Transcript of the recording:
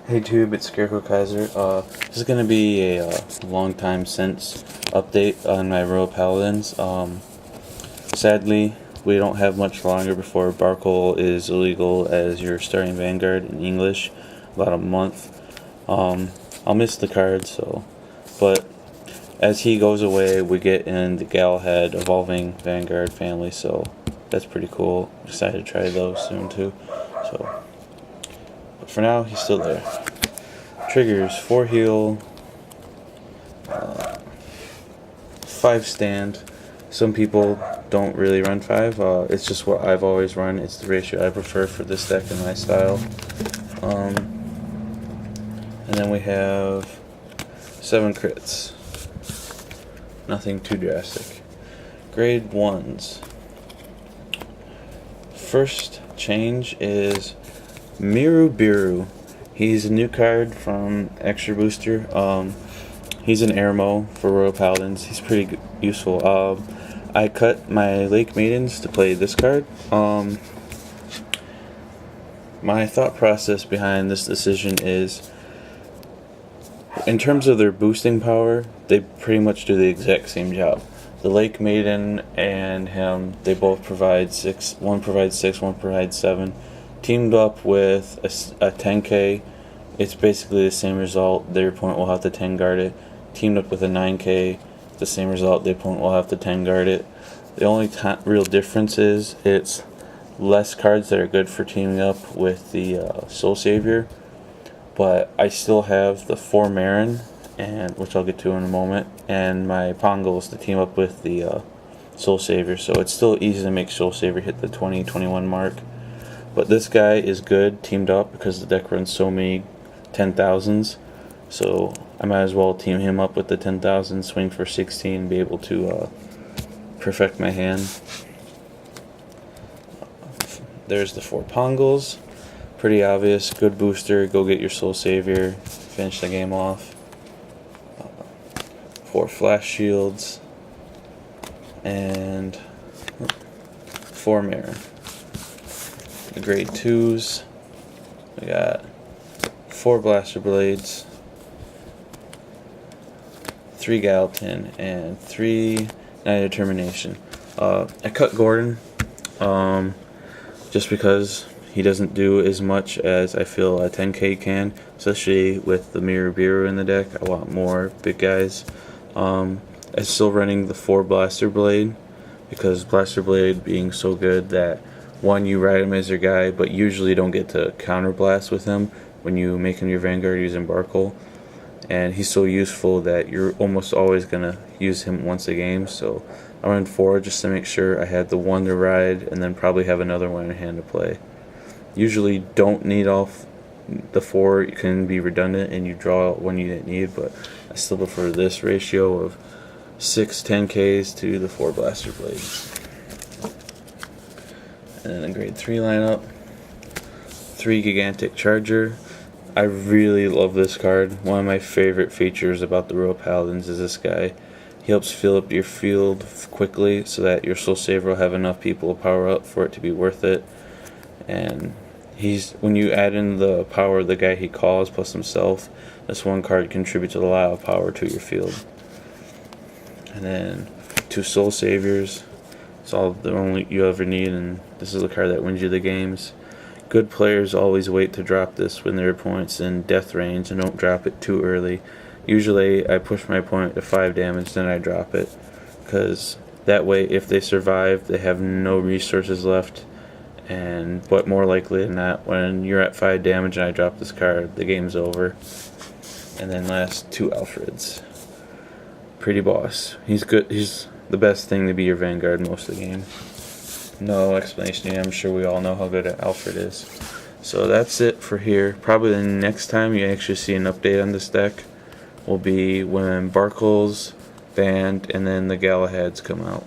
Hey Tube, it's Scarecrow Kaiser. This is gonna be a long time since update on my Royal Paladins. Sadly, we don't have much longer before Barkle is illegal as your starting Vanguard in English. About a month. I'll miss the card, but as he goes away, we get in the Galahad evolving Vanguard family, so that's pretty cool. Excited to try those soon too. But for now, he's still there. Triggers 4 heal, 5 stand. Some people don't really run 5. It's just what I've always run. It's the ratio I prefer for this deck and my style. And then we have 7 crits. Nothing too drastic. Grade 1s. First change is Miru Biru. He's a new card from Extra Booster. He's an Airmo for Royal Paladins. He's pretty useful. I cut my Lake Maidens to play this card. My thought process behind this decision is, in terms of their boosting power, they pretty much do the exact same job. The Lake Maiden and him, they both provide 6. One provides 6, one provides 7. Teamed up with a 10k, it's basically the same result. Their opponent will have to 10 guard it. Teamed up with a 9k, the same result. The opponent will have to 10 guard it. The only real difference is it's less cards that are good for teaming up with the Soul Savior. But I still have the 4 Marin, and which I'll get to in a moment, and my Pongos to team up with the Soul Savior. So it's still easy to make Soul Savior hit the 20-21 mark. But this guy is good teamed up because the deck runs so many 10,000s. So I might as well team him up with the 10,000, swing for 16, and be able to perfect my hand. There's the 4 Pongos. Pretty obvious. Good booster. Go get your Soul Savior. Finish the game off. 4 Flash Shields. And 4 Mirror. The grade 2s, we got 4 Blaster Blades, 3 Gallatin, and 3 Night of Determination. I cut Gordon just because he doesn't do as much as I feel a 10k can, especially with the Miru Biru in the deck. I want more big guys. I'm still running the 4 Blaster Blade because Blaster Blade being so good that one, you ride him as your guy, but usually you don't get to counterblast with him when you make him your Vanguard using Barkle. And he's so useful that you're almost always going to use him once a game. So I run 4 just to make sure I had the 1 to ride and then probably have another one in hand to play. Usually don't need all the 4. You can be redundant and you draw out one you didn't need, but I still prefer this ratio of 6 10Ks to the 4 Blaster Blades. And then the grade 3 lineup, 3 Gigantic Charger. I really love this card. One of my favorite features about the Royal Paladins is this guy. He helps fill up your field quickly so that your Soul Saver will have enough people to power up for it to be worth it. And when you add in the power of the guy he calls plus himself, this one card contributes a lot of power to your field. And then 2 Soul Saviors. It's all the only you ever need, and this is the card that wins you the games. Good players always wait to drop this when their opponent's in death range and don't drop it too early. Usually I push my opponent to 5 damage, then I drop it, because that way if they survive they have no resources left, but more likely than not, when you're at 5 damage and I drop this card, the game's over. And then last 2 Alfreds. Pretty boss. He's good. He's the best thing to be your Vanguard most of the game. No explanation here. I'm sure we all know how good Alfred is. So that's it for here. Probably the next time you actually see an update on this deck will be when Barkle's banned and then the Galahads come out.